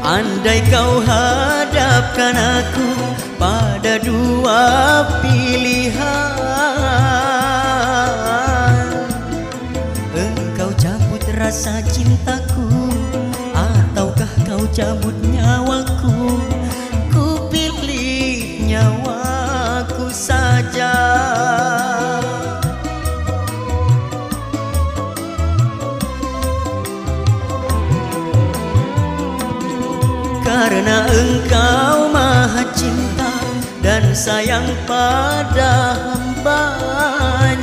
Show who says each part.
Speaker 1: Andai kau hadapkan aku pada dua pilihan, engkau cabut rasa cintaku ataukah kau cabut nyawaku, ku pilih nyawaku saja. Karena engkau maha cinta dan sayang pada hambanya,